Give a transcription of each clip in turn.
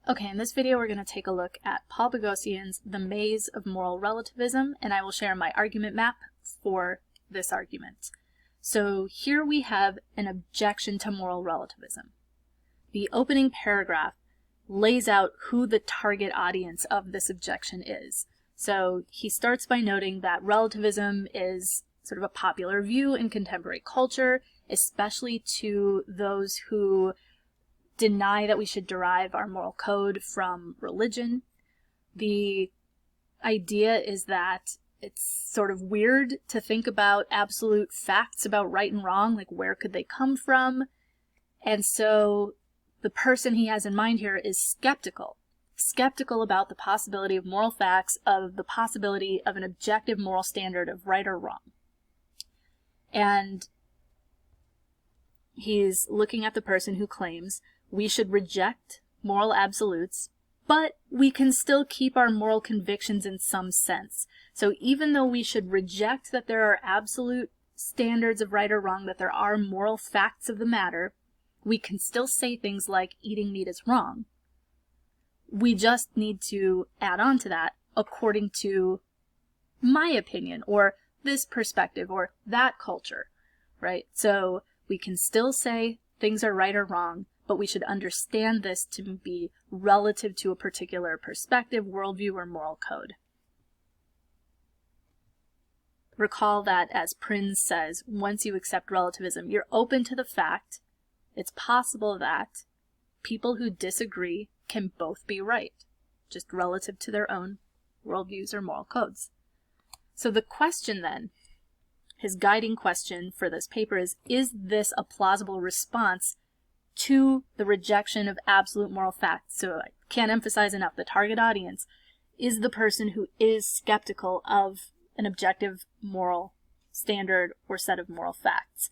Okay, in this video we're going to take a look at Paul Boghossian's The Maze of Moral Relativism, and I will share my argument map for this argument. So here we have an objection to moral relativism. The opening paragraph lays out who the target audience of this objection is. So he starts by noting that relativism is sort of a popular view in contemporary culture, especially to those who deny that we should derive our moral code from religion. The idea is that it's sort of weird to think about absolute facts about right and wrong, like where could they come from? And so the person he has in mind here is skeptical about the possibility of moral facts, of the possibility of an objective moral standard of right or wrong. And he's looking at the person who claims we should reject moral absolutes, but we can still keep our moral convictions in some sense. So even though we should reject that there are absolute standards of right or wrong, that there are moral facts of the matter, we can still say things like eating meat is wrong. We just need to add on to that according to my opinion, or this perspective, or that culture, right? So we can still say things are right or wrong, but we should understand this to be relative to a particular perspective, worldview, or moral code. Recall that, as Prinz says, once you accept relativism, you're open to the fact it's possible that people who disagree can both be right, just relative to their own worldviews or moral codes. So the question then, his guiding question for this paper is this a plausible response to the rejection of absolute moral facts? So I can't emphasize enough, the target audience is the person who is skeptical of an objective moral standard or set of moral facts.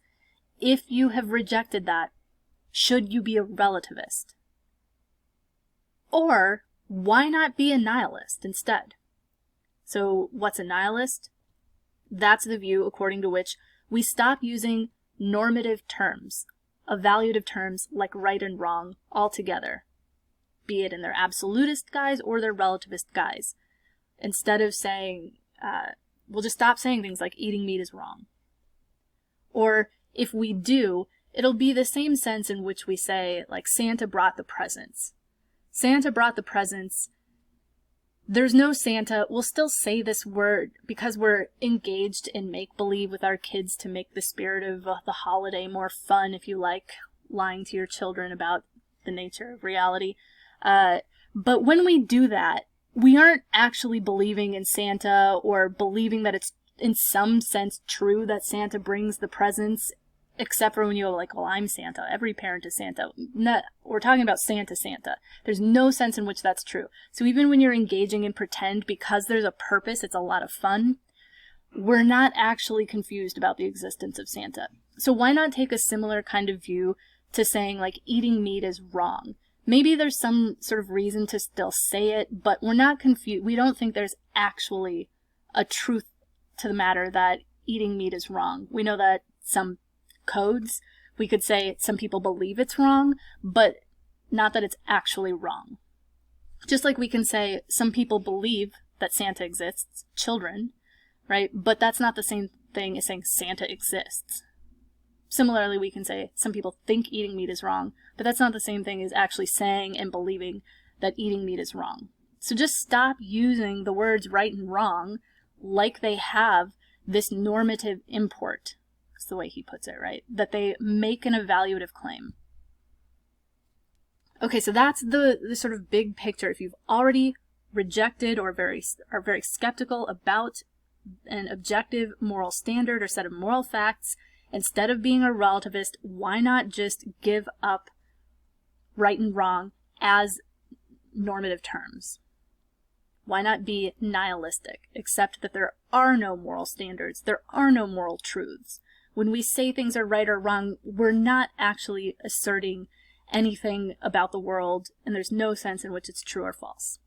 If you have rejected that, should you be a relativist? Or why not be a nihilist instead? So what's a nihilist? That's the view according to which we stop using normative terms, evaluative terms like right and wrong altogether, be it in their absolutist guise or their relativist guise. Instead of saying, we'll just stop saying things like eating meat is wrong. Or if we do, it'll be the same sense in which we say, like, Santa brought the presents. Santa brought the presents. There's no Santa. We'll still say this word because we're engaged in make-believe with our kids to make the spirit of the holiday more fun, if you like, lying to your children about the nature of reality. But when we do that, we aren't actually believing in Santa or believing that it's in some sense true that Santa brings the presents, except for when you go like, well, I'm Santa. Every parent is Santa. No, we're talking about Santa. There's no sense in which that's true. So even when you're engaging in pretend, because there's a purpose, it's a lot of fun, we're not actually confused about the existence of Santa. So why not take a similar kind of view to saying, like, eating meat is wrong? Maybe there's some sort of reason to still say it, but we're not confused. We don't think there's actually a truth to the matter that eating meat is wrong. We know that some codes, we could say some people believe it's wrong, but not that it's actually wrong. Just like we can say some people believe that Santa exists, children, right? But that's not the same thing as saying Santa exists. Similarly, we can say some people think eating meat is wrong, but that's not the same thing as actually saying and believing that eating meat is wrong. So just stop using the words right and wrong like they have this normative import. That's the way he puts it, right? That they make an evaluative claim. Okay, so that's the sort of big picture. If you've already rejected or are very skeptical about an objective moral standard or set of moral facts, instead of being a relativist, why not just give up right and wrong as normative terms? Why not be nihilistic, accept that there are no moral standards, there are no moral truths? When we say things are right or wrong, we're not actually asserting anything about the world, and there's no sense in which it's true or false.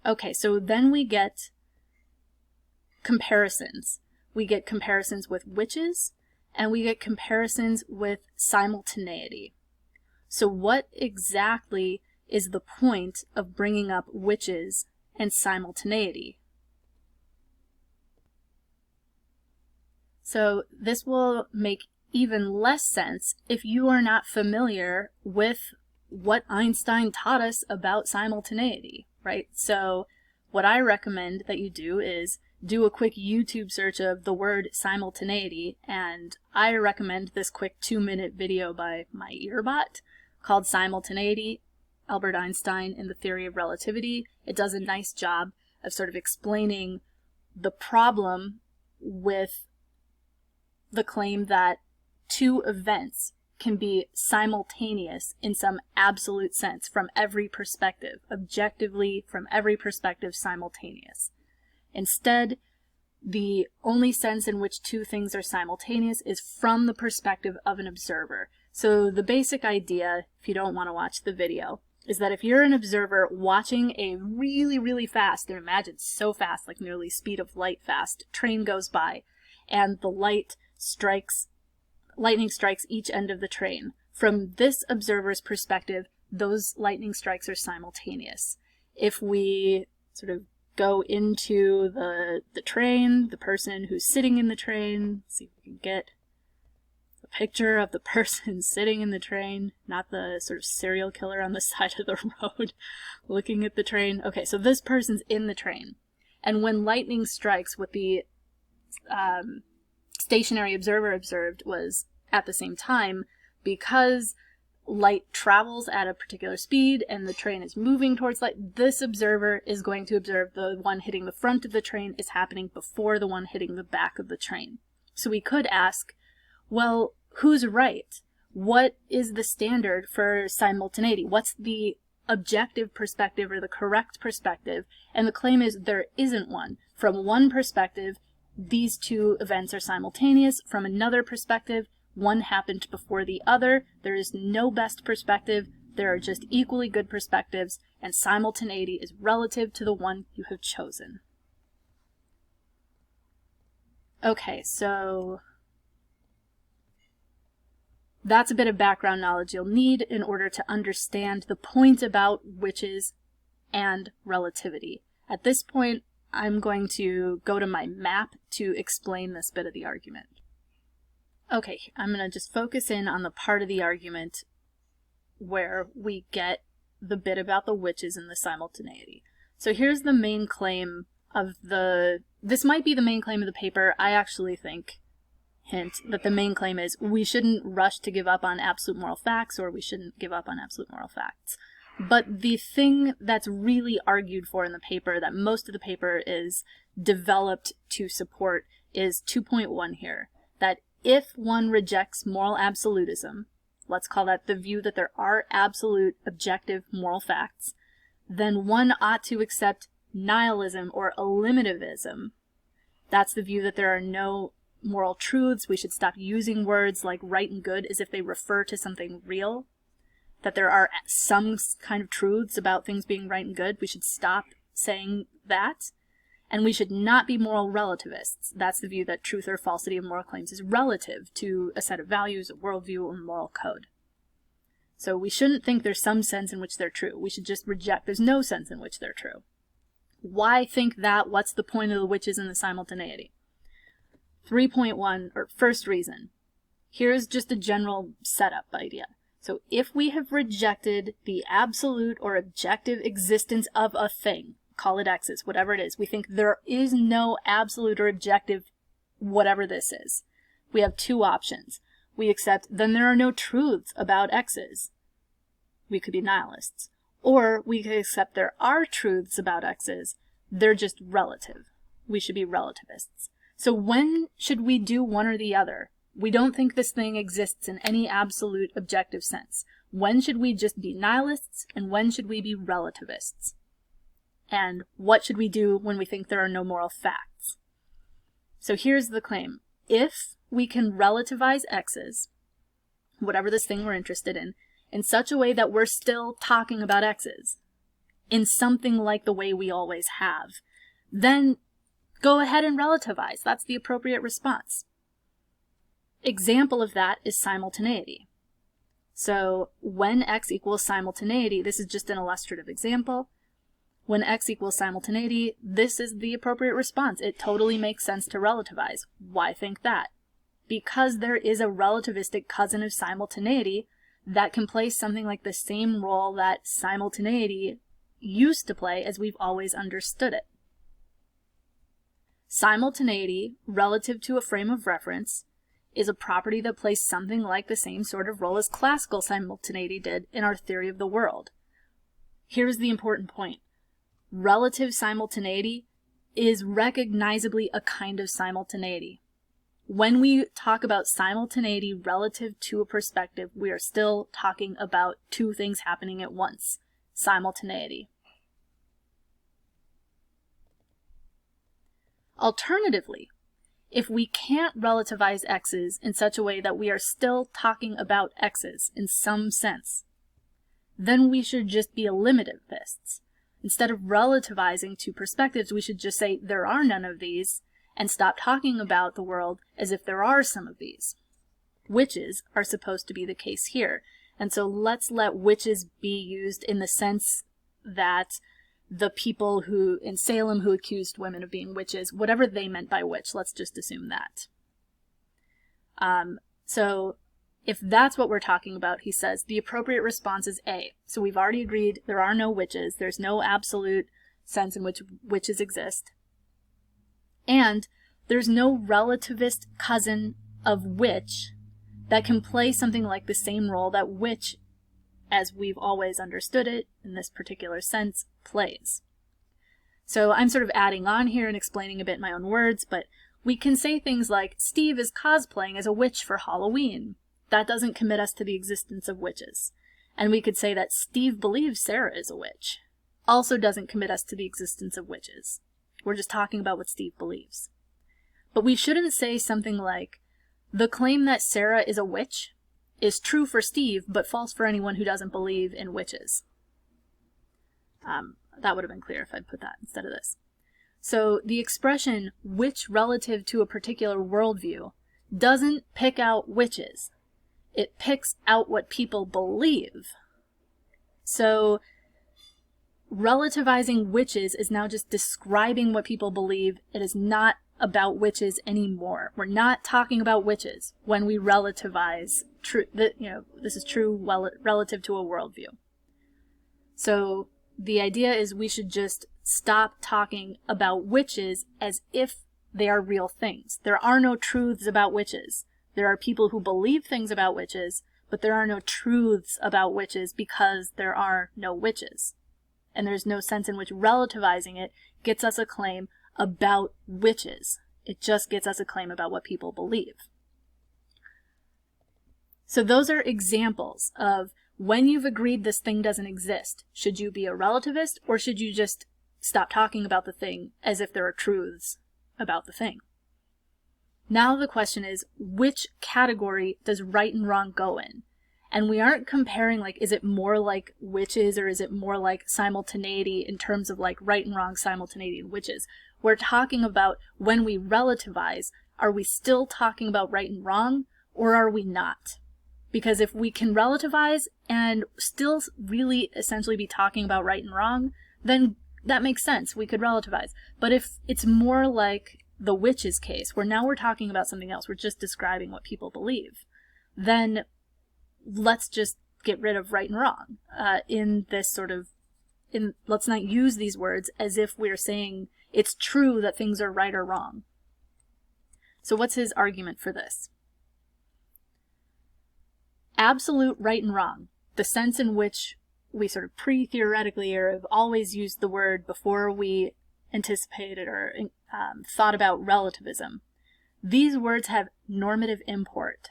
Okay, so then we get comparisons. We get comparisons with witches, and we get comparisons with simultaneity. So what exactly is the point of bringing up whiches and simultaneity? So this will make even less sense if you are not familiar with what Einstein taught us about simultaneity, right? So what I recommend that you do is do a quick YouTube search of the word simultaneity, and I recommend this quick 2-minute video by my earbot called Simultaneity, Albert Einstein and the Theory of Relativity. It does a nice job of sort of explaining the problem with the claim that two events can be simultaneous in some absolute sense from every perspective, objectively from every perspective simultaneous. Instead, the only sense in which two things are simultaneous is from the perspective of an observer. So the basic idea, if you don't want to watch the video, is that if you're an observer watching a really, really fast, and imagine so fast, like nearly speed of light fast, train goes by, and the lightning strikes each end of the train. From this observer's perspective, those lightning strikes are simultaneous. If we sort of go into the train, the person who's sitting in the train, see if we can get a picture of the person sitting in the train, not the sort of serial killer on the side of the road looking at the train. Okay, so this person's in the train. And when lightning strikes, what the stationary observer observed was, at the same time, because light travels at a particular speed and the train is moving towards light, this observer is going to observe the one hitting the front of the train is happening before the one hitting the back of the train. So we could ask, well, who's right? What is the standard for simultaneity? What's the objective perspective or the correct perspective? And the claim is there isn't one. From one perspective, these two events are simultaneous. From another perspective, one happened before the other. There is no best perspective. There are just equally good perspectives, and simultaneity is relative to the one you have chosen. Okay, so that's a bit of background knowledge you'll need in order to understand the point about whiches and relativity. At this point, I'm going to go to my map to explain this bit of the argument. Okay, I'm going to just focus in on the part of the argument where we get the bit about the whiches and the simultaneity. So here's the main claim of this might be the main claim of the paper. I actually think, hint, that the main claim is we shouldn't rush to give up on absolute moral facts, or we shouldn't give up on absolute moral facts. But the thing that's really argued for in the paper, that most of the paper is developed to support, is 2.1 here. That if one rejects moral absolutism, let's call that the view that there are absolute objective moral facts, then one ought to accept nihilism or eliminativism. That's the view that there are no moral truths. We should stop using words like right and good as if they refer to something real. That there are some kind of truths about things being right and good. We should stop saying that. And we should not be moral relativists. That's the view that truth or falsity of moral claims is relative to a set of values, a worldview, or moral code. So we shouldn't think there's some sense in which they're true. We should just reject there's no sense in which they're true. Why think that? What's the point of the whiches and the simultaneity? 3.1, or first reason. Here's just a general setup idea. So if we have rejected the absolute or objective existence of a thing, call it X's, whatever it is, we think there is no absolute or objective whatever this is. We have two options. We accept then there are no truths about X's. We could be nihilists. Or we could accept there are truths about X's. They're just relative. We should be relativists. So when should we do one or the other? We don't think this thing exists in any absolute objective sense. When should we just be nihilists, and when should we be relativists? And what should we do when we think there are no moral facts? So here's the claim. If we can relativize X's, whatever this thing we're interested in such a way that we're still talking about X's, in something like the way we always have, then go ahead and relativize. That's the appropriate response. Example of that is simultaneity. So when x equals simultaneity, this is just an illustrative example. When x equals simultaneity, this is the appropriate response. It totally makes sense to relativize. Why think that? Because there is a relativistic cousin of simultaneity that can play something like the same role that simultaneity used to play as we've always understood it. Simultaneity, relative to a frame of reference, is a property that plays something like the same sort of role as classical simultaneity did in our theory of the world. Here's the important point. Relative simultaneity is recognizably a kind of simultaneity. When we talk about simultaneity relative to a perspective, we are still talking about two things happening at once. Simultaneity. Alternatively, if we can't relativize x's in such a way that we are still talking about x's in some sense, then we should just be eliminativists. Instead of relativizing to perspectives, we should just say there are none of these and stop talking about the world as if there are some of these. Witches are supposed to be the case here, and so let's let witches be used in the sense that the people who in Salem who accused women of being witches, whatever they meant by witch, let's just assume that. So if that's what we're talking about, he says, the appropriate response is A. So we've already agreed there are no witches. There's no absolute sense in which witches exist. And there's no relativist cousin of witch that can play something like the same role that witch, as we've always understood it in this particular sense, plays. So I'm sort of adding on here and explaining a bit in my own words, but we can say things like, Steve is cosplaying as a witch for Halloween. That doesn't commit us to the existence of witches. And we could say that Steve believes Sarah is a witch. Also doesn't commit us to the existence of witches. We're just talking about what Steve believes. But we shouldn't say something like, the claim that Sarah is a witch is true for Steve, but false for anyone who doesn't believe in witches. That would have been clear if I'd put that instead of this. So the expression witch relative to a particular worldview doesn't pick out witches. It picks out what people believe. So relativizing witches is now just describing what people believe. It is not about witches anymore. We're not talking about witches when we relativize this is true relative to a worldview. So the idea is we should just stop talking about witches as if they are real things. There are no truths about witches. There are people who believe things about witches, but there are no truths about witches because there are no witches. And there's no sense in which relativizing it gets us a claim about witches. It just gets us a claim about what people believe. So those are examples of when you've agreed this thing doesn't exist. Should you be a relativist, or should you just stop talking about the thing as if there are truths about the thing? Now the question is, which category does right and wrong go in? And we aren't comparing, like, is it more like witches or is it more like simultaneity in terms of like right and wrong, simultaneity, and witches. We're talking about when we relativize, are we still talking about right and wrong, or are we not? Because if we can relativize and still really essentially be talking about right and wrong, then that makes sense. We could relativize. But if it's more like the witches case, where now we're talking about something else, we're just describing what people believe, then let's just get rid of right and wrong let's not use these words as if we're saying it's true that things are right or wrong. So what's his argument for this? Absolute right and wrong, the sense in which we sort of pre-theoretically or have always used the word before we anticipated or thought about relativism. These words have normative import.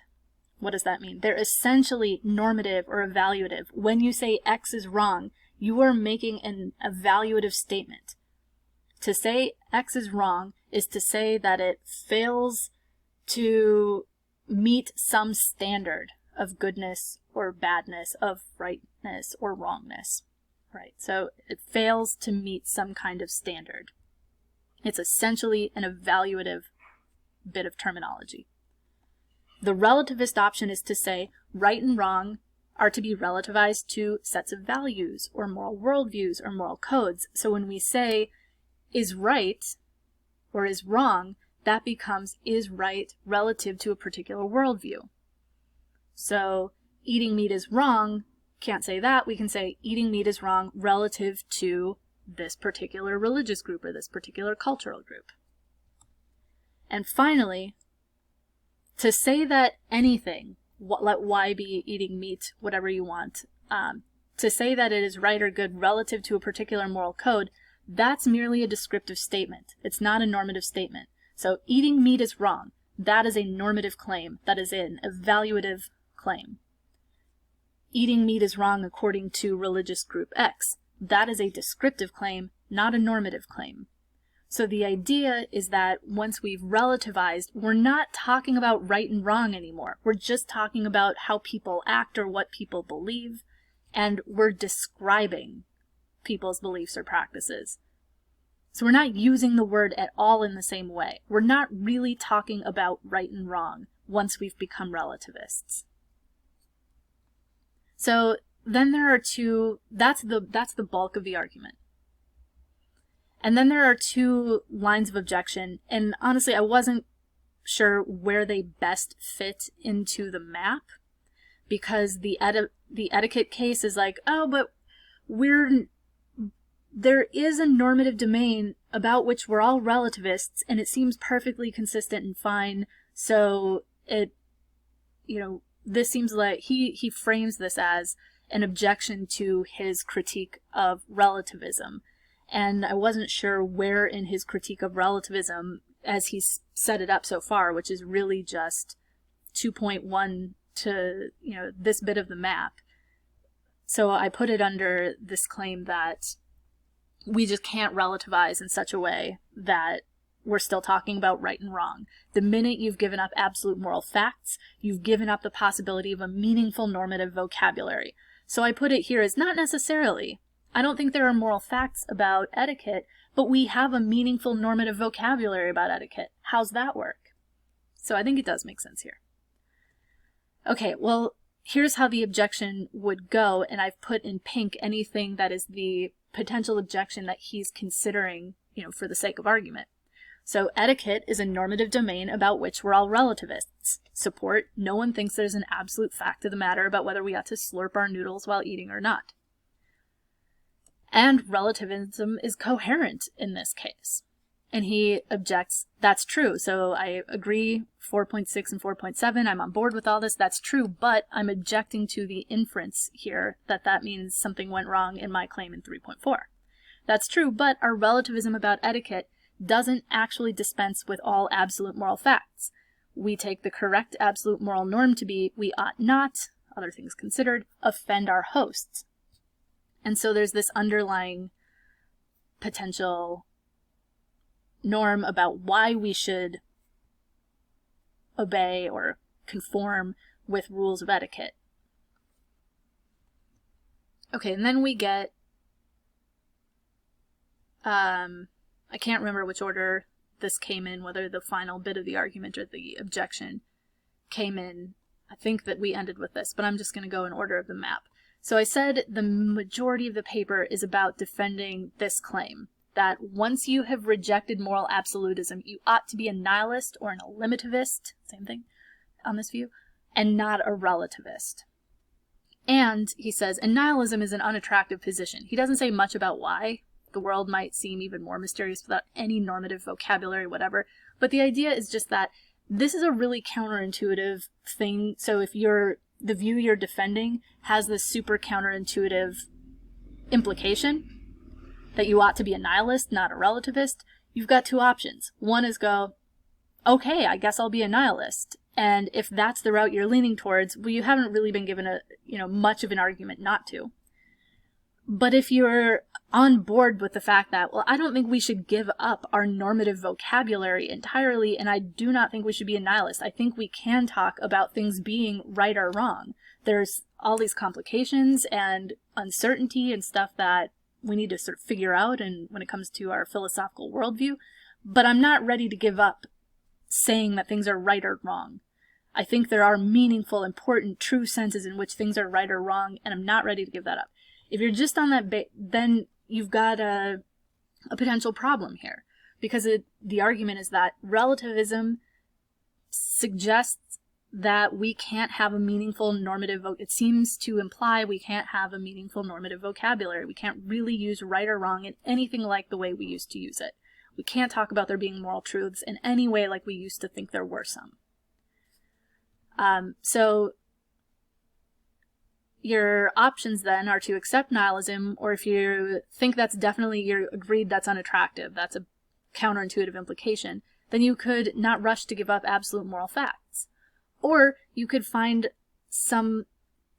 What does that mean? They're essentially normative or evaluative. When you say X is wrong, you are making an evaluative statement. To say X is wrong is to say that it fails to meet some standard of goodness or badness, of rightness or wrongness, right? So it fails to meet some kind of standard. It's essentially an evaluative bit of terminology. The relativist option is to say right and wrong are to be relativized to sets of values or moral worldviews or moral codes. So when we say is right or is wrong, that becomes is right relative to a particular worldview. So eating meat is wrong, can't say that. We can say eating meat is wrong relative to this particular religious group or this particular cultural group. And finally, to say that anything, let Y be eating meat, whatever you want, to say that it is right or good relative to a particular moral code, that's merely a descriptive statement. It's not a normative statement. So eating meat is wrong. That is a normative claim. That is an evaluative claim. Eating meat is wrong according to religious group X. That is a descriptive claim, not a normative claim. So the idea is that once we've relativized, we're not talking about right and wrong anymore. We're just talking about how people act or what people believe, and we're describing people's beliefs or practices. So we're not using the word at all in the same way. We're not really talking about right and wrong once we've become relativists. So then there are two, that's the bulk of the argument. And then there are two lines of objection, and honestly I wasn't sure where they best fit into the map, because the etiquette case is like, oh, but there is a normative domain about which we're all relativists, and it seems perfectly consistent and fine, so this seems like he frames this as an objection to his critique of relativism. And I wasn't sure where in his critique of relativism, as he's set it up so far, which is really just 2.1 to, this bit of the map. So I put it under this claim that we just can't relativize in such a way that we're still talking about right and wrong. The minute you've given up absolute moral facts, you've given up the possibility of a meaningful normative vocabulary. So I put it here as not necessarily. I don't think there are moral facts about etiquette, but we have a meaningful normative vocabulary about etiquette. How's that work? So I think it does make sense here. Okay, well, here's how the objection would go, and I've put in pink anything that is the potential objection that he's considering, for the sake of argument. So etiquette is a normative domain about which we're all relativists. Support, no one thinks there's an absolute fact of the matter about whether we ought to slurp our noodles while eating or not. And relativism is coherent in this case. And he objects, that's true. So I agree, 4.6 and 4.7, I'm on board with all this, that's true, but I'm objecting to the inference here that means something went wrong in my claim in 3.4. That's true, but our relativism about etiquette doesn't actually dispense with all absolute moral facts. We take the correct absolute moral norm to be, we ought not, other things considered, offend our hosts. And so there's this underlying potential norm about why we should obey or conform with rules of etiquette. Okay, and then we get, I can't remember which order this came in, whether the final bit of the argument or the objection came in. I think that we ended with this, but I'm just going to go in order of the map. So I said the majority of the paper is about defending this claim, that once you have rejected moral absolutism, you ought to be a nihilist or an eliminativist, same thing on this view, and not a relativist. And he says, and nihilism is an unattractive position. He doesn't say much about why. The world might seem even more mysterious without any normative vocabulary, whatever. But the idea is just that this is a really counterintuitive thing. So if the view you're defending has this super counterintuitive implication that you ought to be a nihilist, not a relativist, you've got two options. One is go, okay, I guess I'll be a nihilist. And if that's the route you're leaning towards, well, you haven't really been given much of an argument not to. But if you're on board with the fact that, well, I don't think we should give up our normative vocabulary entirely, and I do not think we should be a nihilist. I think we can talk about things being right or wrong. There's all these complications and uncertainty and stuff that we need to sort of figure out and when it comes to our philosophical worldview, but I'm not ready to give up saying that things are right or wrong. I think there are meaningful, important, true senses in which things are right or wrong, and I'm not ready to give that up. If you're just on that then you've got a potential problem here, because the argument is that relativism suggests that we can't have a meaningful normative, it seems to imply we can't have a meaningful normative vocabulary. We can't really use right or wrong in anything like the way we used to use it. We can't talk about there being moral truths in any way like we used to think there were some. So your options then are to accept nihilism, or if you think that's definitely, you're agreed that's unattractive, that's a counterintuitive implication, then you could not rush to give up absolute moral facts. Or you could find some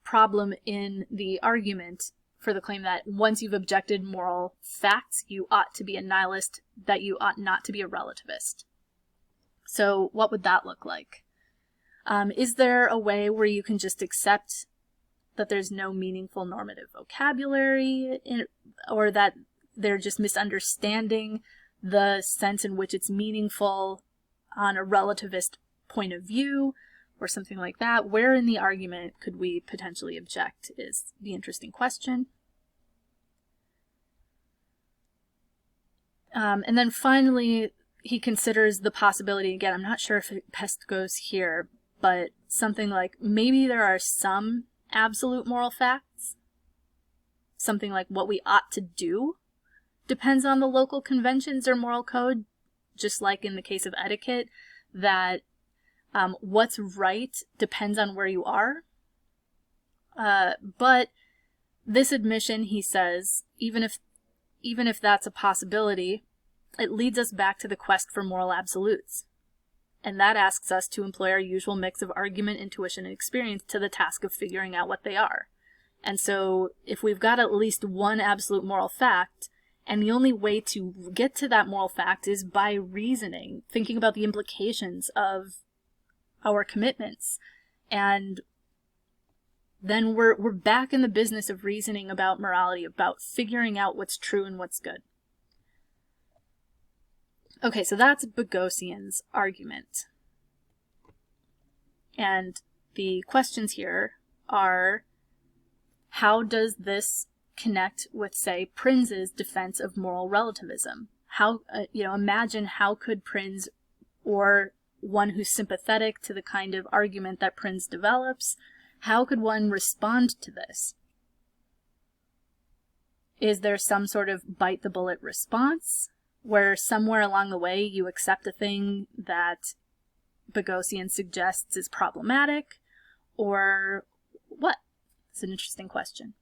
problem in the argument for the claim that once you've objected moral facts, you ought to be a nihilist, that you ought not to be a relativist. So what would that look like? Is there a way where you can just accept that there's no meaningful normative vocabulary, or that they're just misunderstanding the sense in which it's meaningful on a relativist point of view, or something like that? Where in the argument could we potentially object is the interesting question. And then finally, he considers the possibility, again, I'm not sure if it best goes here, but something like maybe there are some absolute moral facts. Something like what we ought to do depends on the local conventions or moral code, just like in the case of etiquette, that what's right depends on where you are. But this admission, he says, even if that's a possibility, it leads us back to the quest for moral absolutes. And that asks us to employ our usual mix of argument, intuition, and experience to the task of figuring out what they are. And so if we've got at least one absolute moral fact, and the only way to get to that moral fact is by reasoning, thinking about the implications of our commitments, and then we're back in the business of reasoning about morality, about figuring out what's true and what's good. Okay, so that's Boghossian's argument. And the questions here are, how does this connect with, say, Prinz's defense of moral relativism? How, imagine how could Prinz, or one who's sympathetic to the kind of argument that Prinz develops, how could one respond to this? Is there some sort of bite-the-bullet response, where somewhere along the way you accept a thing that Boghossian suggests is problematic, or what? It's an interesting question.